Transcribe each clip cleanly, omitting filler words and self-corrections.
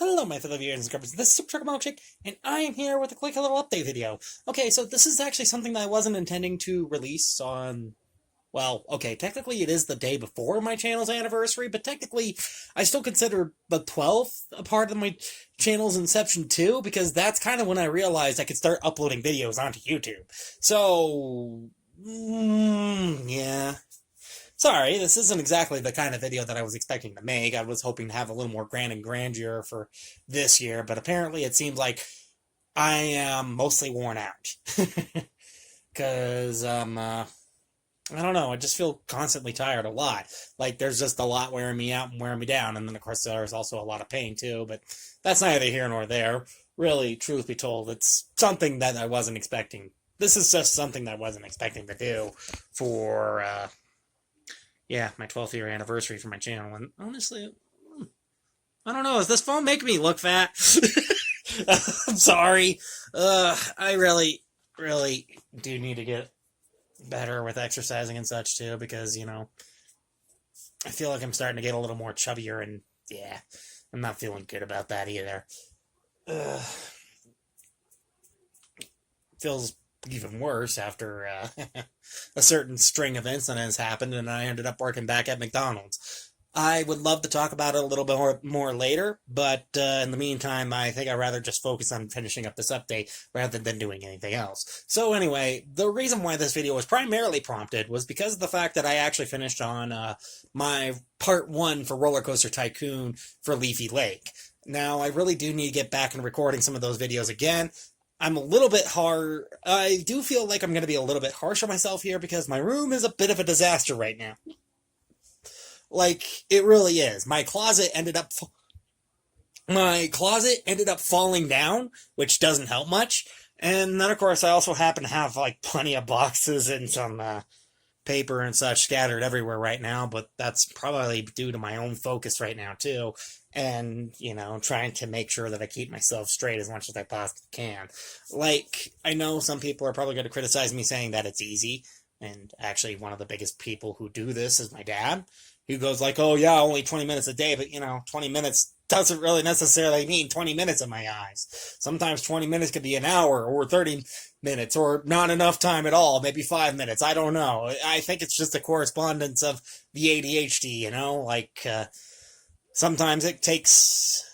Hello, my fellow viewers and subscribers. This is Superchocolatemilkshake, and I am here with a quick little update video. Okay, so this is actually something that I wasn't intending to release on... Well, okay, technically it is the day before my channel's anniversary, but technically I still consider the 12th a part of my channel's inception too, because that's kind of when I realized I could start uploading videos onto YouTube. So... yeah... Sorry, this isn't exactly the kind of video that I was expecting to make. I was hoping to have a little more grandeur for this year, but apparently it seems like I am mostly worn out. Because, I don't know, I just feel constantly tired a lot. Like, there's just a lot wearing me out and wearing me down, and then, of course, there's also a lot of pain, too, but that's neither here nor there. Really, truth be told, it's something that I wasn't expecting. This is just something that I wasn't expecting to do for, yeah, my 12th year anniversary for my channel, and honestly, I don't know, is this phone making me look fat? I'm sorry. I really do need to get better with exercising and such, too, because, you know, I feel like I'm starting to get a little more chubbier, and, yeah, I'm not feeling good about that either. Feels even worse after a certain string of incidents happened and I ended up working back at McDonald's. I would love to talk about it a little bit more later, but in the meantime, I think I'd rather just focus on finishing up this update rather than doing anything else. So anyway, the reason why this video was primarily prompted was because of the fact that I actually finished on my part 1 for Roller Coaster Tycoon for Leafy Lake. Now, I really do need to get back and recording some of those videos again. I'm a little bit hard. I do feel like I'm going to be a little bit harsh on myself here because my room is a bit of a disaster right now. Like, it really is. My closet ended up falling down, which doesn't help much. And then, of course, I also happen to have, like, plenty of boxes and some paper and such scattered everywhere right now, but that's probably due to my own focus right now, too. And, you know, trying to make sure that I keep myself straight as much as I possibly can. Like, I know some people are probably going to criticize me saying that it's easy, and actually one of the biggest people who do this is my dad, who goes like, oh yeah, only 20 minutes a day, but, you know, 20 minutes doesn't really necessarily mean 20 minutes in my eyes. Sometimes 20 minutes could be an hour, or 30 minutes, or not enough time at all, maybe 5 minutes, I don't know. I think it's just a correspondence of the ADHD, you know, like, sometimes it takes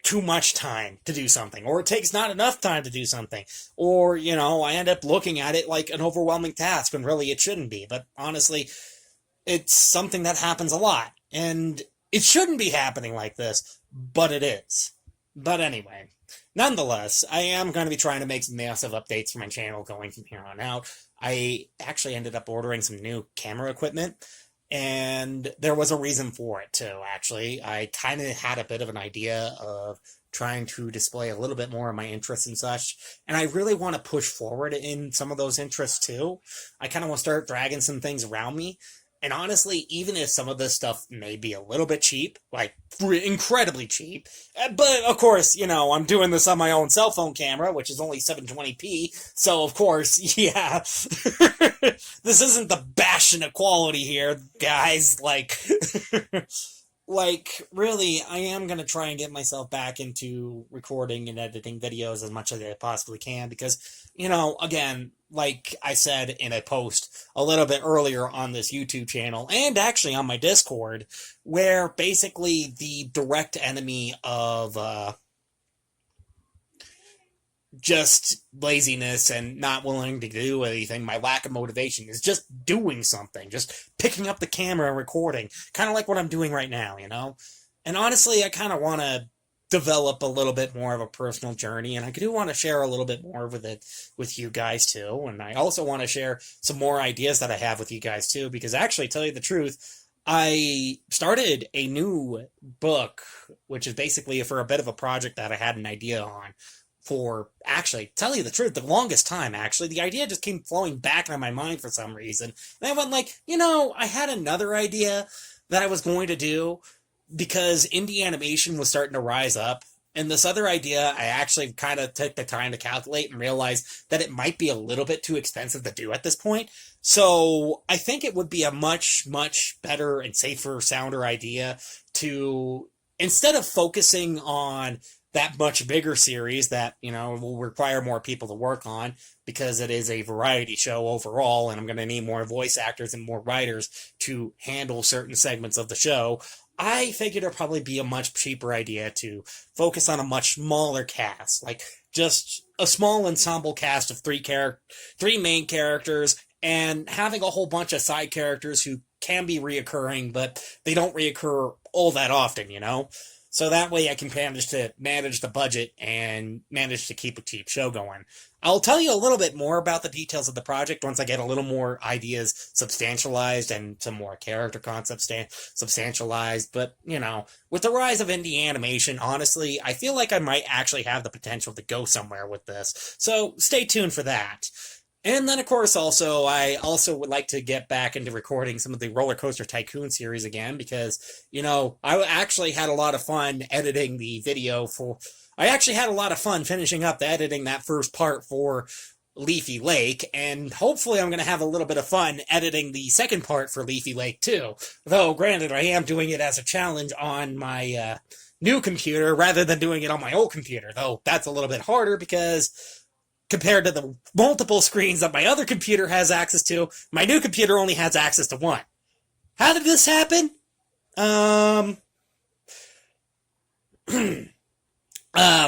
too much time to do something, or it takes not enough time to do something, or, you know, I end up looking at it like an overwhelming task when really it shouldn't be. But honestly, it's something that happens a lot, and it shouldn't be happening like this, but it is. But anyway, nonetheless, I am going to be trying to make some massive updates for my channel going from here on out. I actually ended up ordering some new camera equipment, and there was a reason for it, too, actually. I kind of had a bit of an idea of trying to display a little bit more of my interests and such, and I really want to push forward in some of those interests, too. I kind of want to start dragging some things around me, and honestly, even if some of this stuff may be a little bit cheap, like, incredibly cheap, but, of course, you know, I'm doing this on my own cell phone camera, which is only 720p, so, of course, yeah, this isn't the bastion of quality here, guys, like, like, really, I am going to try and get myself back into recording and editing videos as much as I possibly can, because, you know, again, like I said in a post a little bit earlier on this YouTube channel, and actually on my Discord, where basically the direct enemy of, just laziness and not willing to do anything, my lack of motivation, is just doing something, just picking up the camera and recording, kind of like what I'm doing right now, you know? And honestly, I kind of want to develop a little bit more of a personal journey, and I do want to share a little bit more with it with you guys too, and I also want to share some more ideas that I have with you guys too, because actually, tell you the truth, I started a new book, which is basically for a bit of a project that I had an idea on for, actually, tell you the truth, the longest time, actually. The idea just came flowing back into my mind for some reason, and I went like, you know, I had another idea that I was going to do, because indie animation was starting to rise up, and this other idea, I actually kind of took the time to calculate and realized that it might be a little bit too expensive to do at this point. So I think it would be a much, much better and safer, sounder idea to instead of focusing on that much bigger series that, will require more people to work on because it is a variety show overall, and I'm going to need more voice actors and more writers to handle certain segments of the show, I figured it'd probably be a much cheaper idea to focus on a much smaller cast, like just a small ensemble cast of three main characters, and having a whole bunch of side characters who can be reoccurring, but they don't reoccur all that often, So that way I can manage the budget and manage to keep a cheap show going. I'll tell you a little bit more about the details of the project once I get a little more ideas substantialized and some more character concepts substantialized. But, with the rise of indie animation, honestly, I feel like I might actually have the potential to go somewhere with this. So stay tuned for that. And then, of course, I also would like to get back into recording some of the Roller Coaster Tycoon series again because, I actually had a lot of fun editing the video I actually had a lot of fun finishing up editing that first part for Leafy Lake, and hopefully I'm going to have a little bit of fun editing the second part for Leafy Lake, too. Though, granted, I am doing it as a challenge on my new computer rather than doing it on my old computer, though that's a little bit harder because compared to the multiple screens that my other computer has access to, my new computer only has access to one. How did this happen?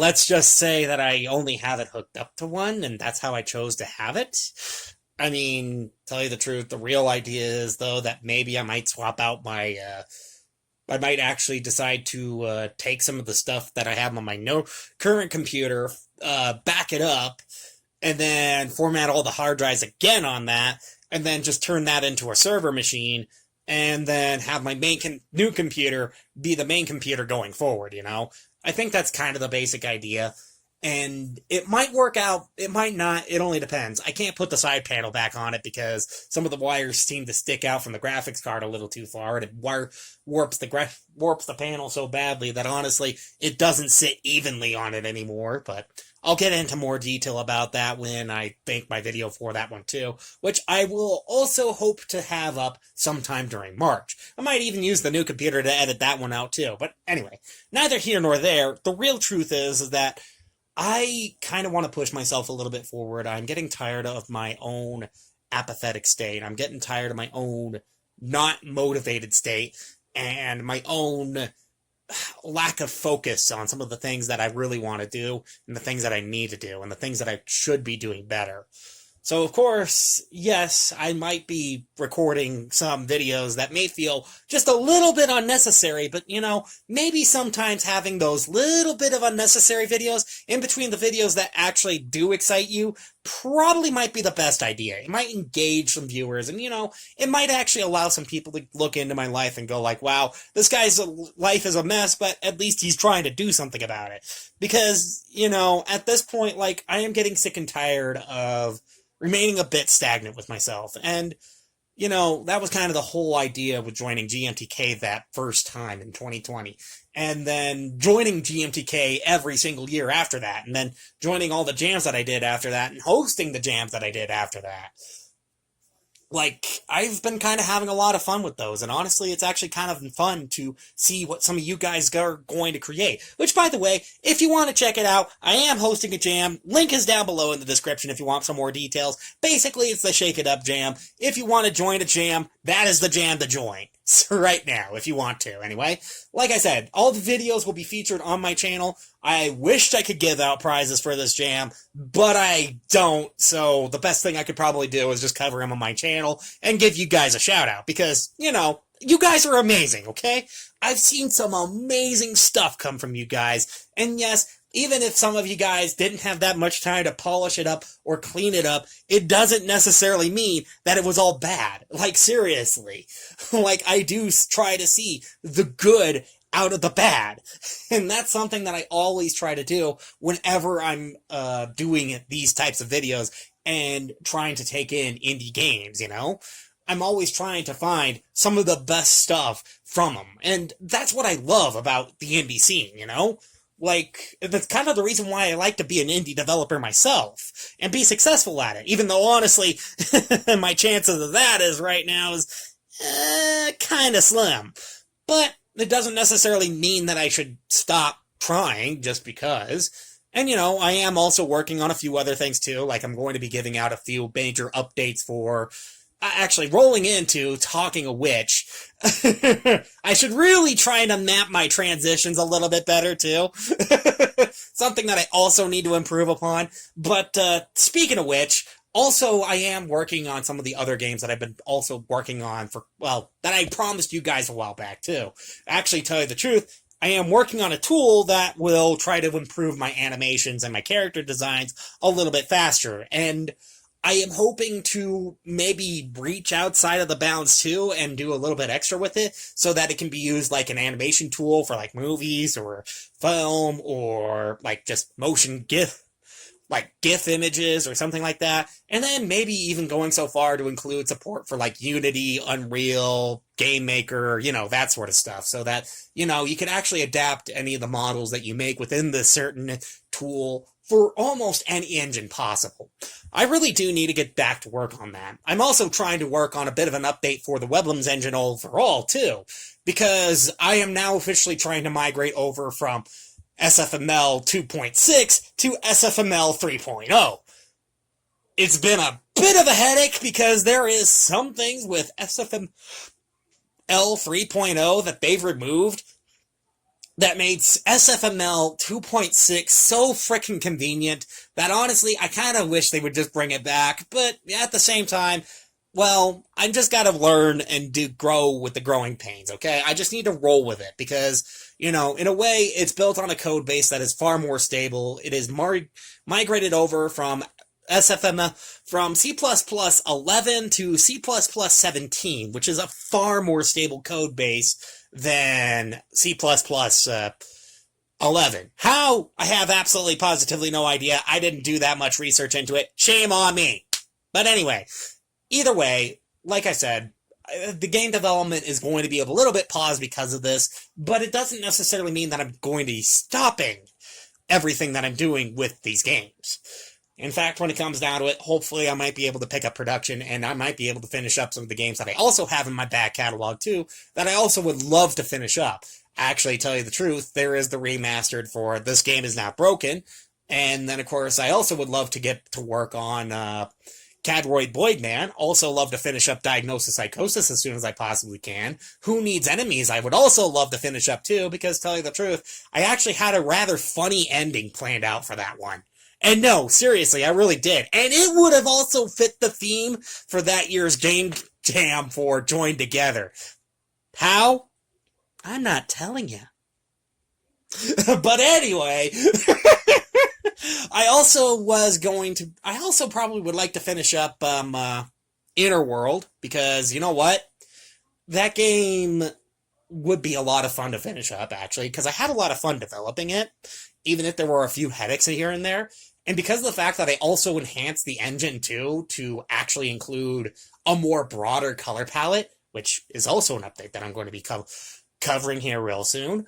Let's just say that I only have it hooked up to one, and that's how I chose to have it. I mean, tell you the truth, the real idea is, though, that maybe I might swap out I might actually decide to take some of the stuff that I have on my current computer, back it up, and then format all the hard drives again on that, and then just turn that into a server machine, and then have my new computer be the main computer going forward, I think that's kind of the basic idea. And it might work out, it might not, it only depends. I can't put the side panel back on it because some of the wires seem to stick out from the graphics card a little too far, and it warps the panel so badly that honestly, it doesn't sit evenly on it anymore, but I'll get into more detail about that when I make my video for that one too, which I will also hope to have up sometime during March. I might even use the new computer to edit that one out too, but anyway, neither here nor there. The real truth is that I kind of want to push myself a little bit forward. I'm getting tired of my own apathetic state. I'm getting tired of my own not motivated state and my own lack of focus on some of the things that I really want to do and the things that I need to do and the things that I should be doing better. So, of course, yes, I might be recording some videos that may feel just a little bit unnecessary, but, maybe sometimes having those little bit of unnecessary videos in between the videos that actually do excite you probably might be the best idea. It might engage some viewers, and, it might actually allow some people to look into my life and go like, wow, this guy's life is a mess, but at least he's trying to do something about it. Because, at this point, I am getting sick and tired of remaining a bit stagnant with myself. And, that was kind of the whole idea with joining GMTK that first time in 2020. And then joining GMTK every single year after that. And then joining all the jams that I did after that and hosting the jams that I did after that. I've been kind of having a lot of fun with those, and honestly, it's actually kind of fun to see what some of you guys are going to create. Which, by the way, if you want to check it out, I am hosting a jam. Link is down below in the description if you want some more details. Basically, it's the Shake It Up jam. If you want to join a jam, that is the jam to join. Right now, if you want to, anyway. Like I said, all the videos will be featured on my channel. I wished I could give out prizes for this jam, but I don't, so the best thing I could probably do is just cover them on my channel and give you guys a shout out, because, you guys are amazing, okay? I've seen some amazing stuff come from you guys, and yes, even if some of you guys didn't have that much time to polish it up or clean it up, it doesn't necessarily mean that it was all bad. Seriously. I do try to see the good out of the bad. And that's something that I always try to do whenever I'm doing these types of videos and trying to take in indie games, I'm always trying to find some of the best stuff from them. And that's what I love about the indie scene, that's kind of the reason why I like to be an indie developer myself and be successful at it. Even though, honestly, my chances of that right now is kind of slim. But it doesn't necessarily mean that I should stop trying just because. And, I am also working on a few other things too, like I'm going to be giving out a few major updates for actually rolling into Talking of which. I should really try to map my transitions a little bit better too. Something that I also need to improve upon. But speaking of which, also I am working on some of the other games that I've been also working on that I promised you guys a while back too. Actually, tell you the truth, I am working on a tool that will try to improve my animations and my character designs a little bit faster. And I am hoping to maybe reach outside of the bounds too and do a little bit extra with it so that it can be used like an animation tool for like movies or film or like just motion GIF, like GIF images or something like that. And then maybe even going so far to include support for like Unity, Unreal, Game Maker, that sort of stuff so that, you can actually adapt any of the models that you make within this certain tool for almost any engine possible. I really do need to get back to work on that. I'm also trying to work on a bit of an update for the Weblands engine overall, too, because I am now officially trying to migrate over from SFML 2.6 to SFML 3.0. It's been a bit of a headache because there is some things with SFML 3.0 that they've removed that made SFML 2.6 so freaking convenient that honestly, I kind of wish they would just bring it back. But at the same time, well, I just got to learn and grow with the growing pains, okay? I just need to roll with it because, in a way, it's built on a code base that is far more stable. It is migrated over from SFML from C++ 11 to C++ 17, which is a far more stable code base than C++ 11. How? I have absolutely positively no idea. I didn't do that much research into it. Shame on me. But anyway, either way, like I said, the game development is going to be a little bit paused because of this, but it doesn't necessarily mean that I'm going to be stopping everything that I'm doing with these games. In fact, when it comes down to it, hopefully I might be able to pick up production and I might be able to finish up some of the games that I also have in my back catalog too, that I also would love to finish up. Actually, tell you the truth, there is the remastered for This Game Is Not Broken, and then of course I also would love to get to work on Cadroid Boyd Man. Also love to finish up Diagnosis Psychosis as soon as I possibly can. Who Needs Enemies I would also love to finish up too, because tell you the truth, I actually had a rather funny ending planned out for that one. And no, seriously, I really did. And it would have also fit the theme for that year's Game Jam for Join Together. How? I'm not telling you. But anyway, I also probably would like to finish up Inner World, because you know what? That game would be a lot of fun to finish up, actually, because I had a lot of fun developing it, even if there were a few headaches here and there. And because of the fact that I also enhanced the engine, too, to actually include a more broader color palette, which is also an update that I'm going to be covering here real soon,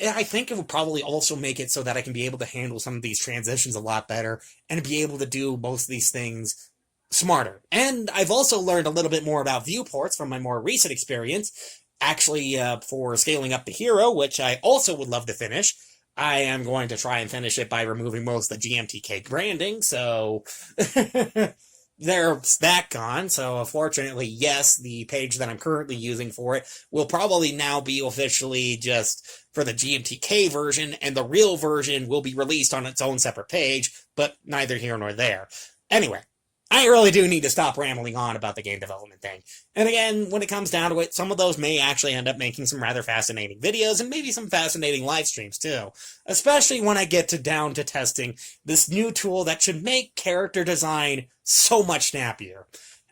I think it would probably also make it so that I can be able to handle some of these transitions a lot better and be able to do most of these things smarter. And I've also learned a little bit more about viewports from my more recent experience, actually for scaling up the hero, which I also would love to finish. I am going to try and finish it by removing most of the GMTK branding, so there's that gone. So unfortunately, yes, the page that I'm currently using for it will probably now be officially just for the GMTK version, and the real version will be released on its own separate page, but neither here nor there. Anyway, I really do need to stop rambling on about the game development thing. And again, when it comes down to it, some of those may actually end up making some rather fascinating videos and maybe some fascinating live streams too. Especially when I get down to testing this new tool that should make character design so much snappier.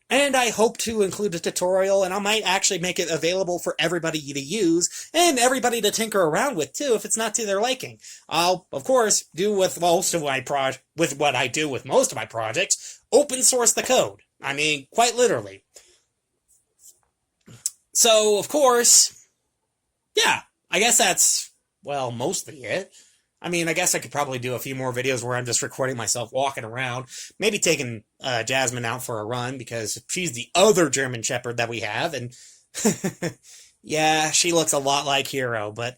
And I hope to include a tutorial, and I might actually make it available for everybody to use, and everybody to tinker around with too, if it's not to their liking. I'll, of course, do with what I do with most of my projects, open source the code. I mean, quite literally. So, of course, yeah, I guess that's, well, mostly it. I mean, I guess I could probably do a few more videos where I'm just recording myself walking around, maybe taking Jasmine out for a run, because she's the other German Shepherd that we have, and Yeah, she looks a lot like Hero, but,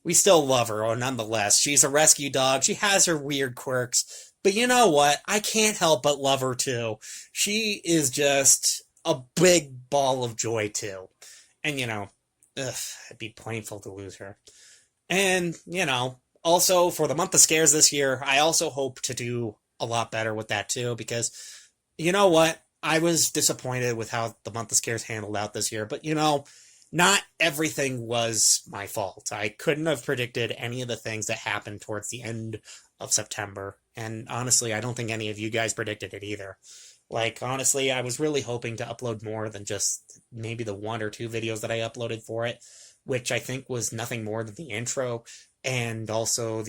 we still love her, nonetheless. She's a rescue dog. She has her weird quirks. But you know what? I can't help but love her, too. She is just a big ball of joy, too. And, it'd be painful to lose her. And, also for the month of scares this year, I also hope to do a lot better with that, too, because you know what? I was disappointed with how the month of scares handled out this year, but not everything was my fault. I couldn't have predicted any of the things that happened towards the end of September, and honestly, I don't think any of you guys predicted it either. Like, honestly, I was really hoping to upload more than just maybe the one or two videos that I uploaded for it, which I think was nothing more than the intro and also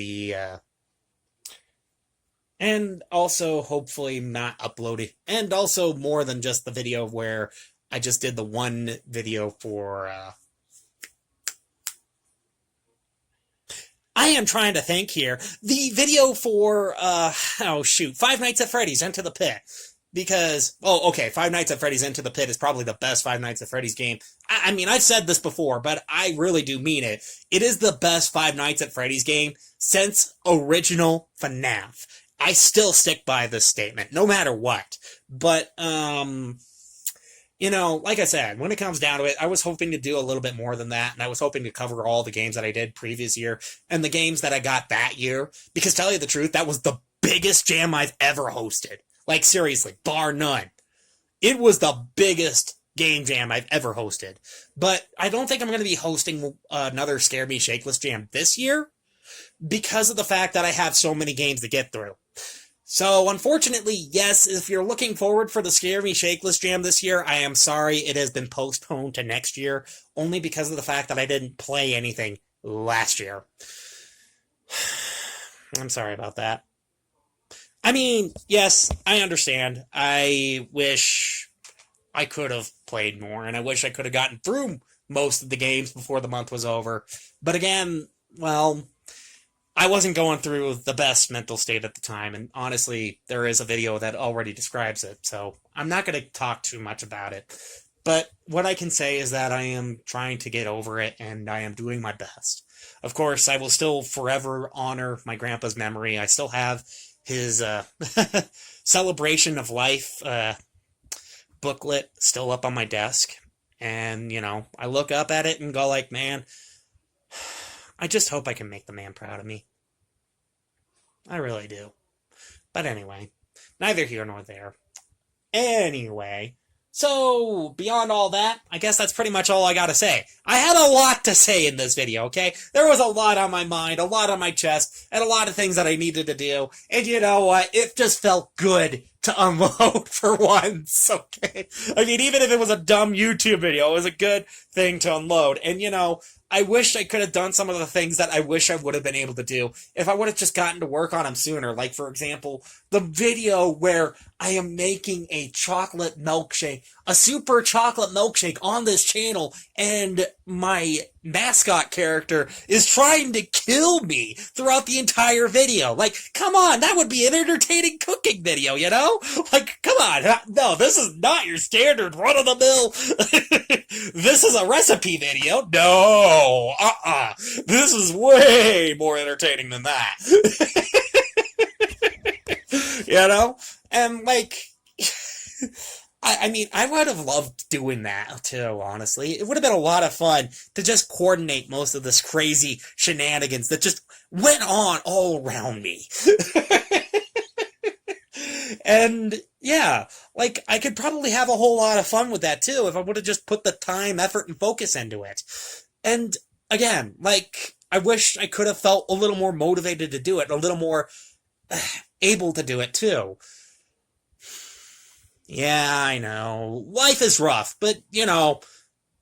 and also hopefully not uploading, and also more than just the video where I just did the one video for, I am trying to think here, the video for, oh shoot, Five Nights at Freddy's Into the Pit. Because, oh, okay, Five Nights at Freddy's Into the Pit is probably the best Five Nights at Freddy's game. I mean, I've said this before, but I really do mean it. It is the best Five Nights at Freddy's game since original FNAF. I still stick by this statement, no matter what. But, like I said, when it comes down to it, I was hoping to do a little bit more than that, and I was hoping to cover all the games that I did previous year, and the games that I got that year, because tell you the truth, that was the biggest jam I've ever hosted. Like, seriously, bar none. It was the biggest game jam I've ever hosted. But I don't think I'm going to be hosting another Scare Me Shakeless jam this year, because of the fact that I have so many games to get through. So, unfortunately, yes, if you're looking forward for the Scare Me Shakeless Jam this year, I am sorry it has been postponed to next year, only because of the fact that I didn't play anything last year. I'm sorry about that. I mean, yes, I understand. I wish I could have played more, and I wish I could have gotten through most of the games before the month was over. But again, well, I wasn't going through the best mental state at the time, and honestly, there is a video that already describes it, so I'm not going to talk too much about it. But what I can say is that I am trying to get over it, and I am doing my best. Of course, I will still forever honor my grandpa's memory. I still have his celebration of life booklet still up on my desk. And, I look up at it and go like, man, I just hope I can make the man proud of me. I really do. But anyway, neither here nor there. Anyway, so beyond all that, I guess that's pretty much all I gotta say. I had a lot to say in this video, okay? There was a lot on my mind, a lot on my chest, and a lot of things that I needed to do. And you know what? It just felt good to unload for once, okay? I mean, even if it was a dumb YouTube video, it was a good thing to unload. And I wish I could have done some of the things that I wish I would have been able to do if I would have just gotten to work on them sooner. Like, for example, the video where I am making a chocolate milkshake, a super chocolate milkshake on this channel, and my mascot character is trying to kill me throughout the entire video. Like, come on, that would be an entertaining cooking video, Like, come on. No, this is not your standard run-of-the-mill. This is a recipe video. No, This is way more entertaining than that. And, like, I mean, I would have loved doing that, too, honestly. It would have been a lot of fun to just coordinate most of this crazy shenanigans that just went on all around me. And, yeah, like, I could probably have a whole lot of fun with that, too, if I would have just put the time, effort, and focus into it. And, again, like, I wish I could have felt a little more motivated to do it, a little more able to do it, too. Yeah, I know. Life is rough, but,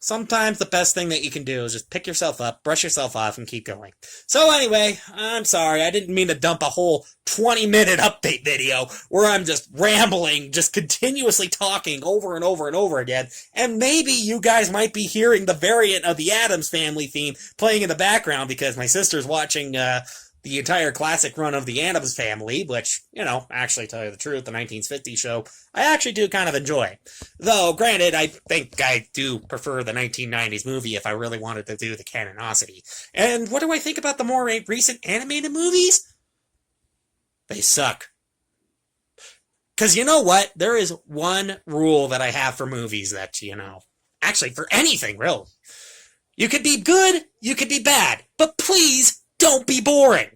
sometimes the best thing that you can do is just pick yourself up, brush yourself off, and keep going. So anyway, I'm sorry, I didn't mean to dump a whole 20-minute update video where I'm just rambling, just continuously talking over and over and over again, and maybe you guys might be hearing the variant of the Addams Family theme playing in the background because my sister's watching, the entire classic run of the Addams Family, which, actually, tell you the truth, the 1950s show, I actually do kind of enjoy. Though, granted, I think I do prefer the 1990s movie if I really wanted to do the canonicity. And what do I think about the more recent animated movies? They suck. Because you know what? There is one rule that I have for movies that, actually for anything, really. You could be good, you could be bad, but please don't be boring.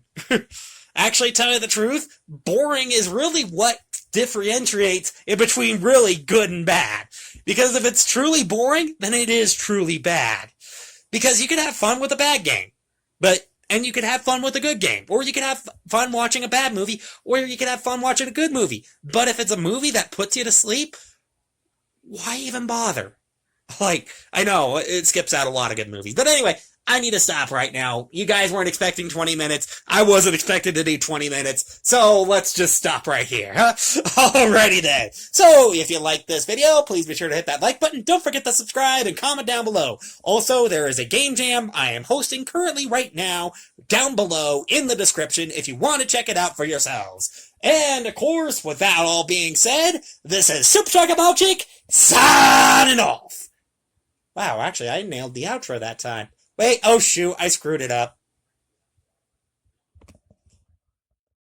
Actually, tell you the truth, boring is really what differentiates in between really good and bad. Because if it's truly boring, then it is truly bad. Because you could have fun with a bad game, and you could have fun with a good game, or you could have fun watching a bad movie, or you could have fun watching a good movie. But if it's a movie that puts you to sleep, why even bother? I know, it skips out a lot of good movies. But anyway, I need to stop right now. You guys weren't expecting 20 minutes. I wasn't expecting to do 20 minutes. So let's just stop right here, huh? Alrighty then. So if you like this video, please be sure to hit that like button. Don't forget to subscribe and comment down below. Also, there is a game jam I am hosting currently right now down below in the description if you want to check it out for yourselves. And of course, with that all being said, this is Supercholatemilkshake signing off. Wow, actually, I nailed the outro that time. Wait, oh shoot, I screwed it up.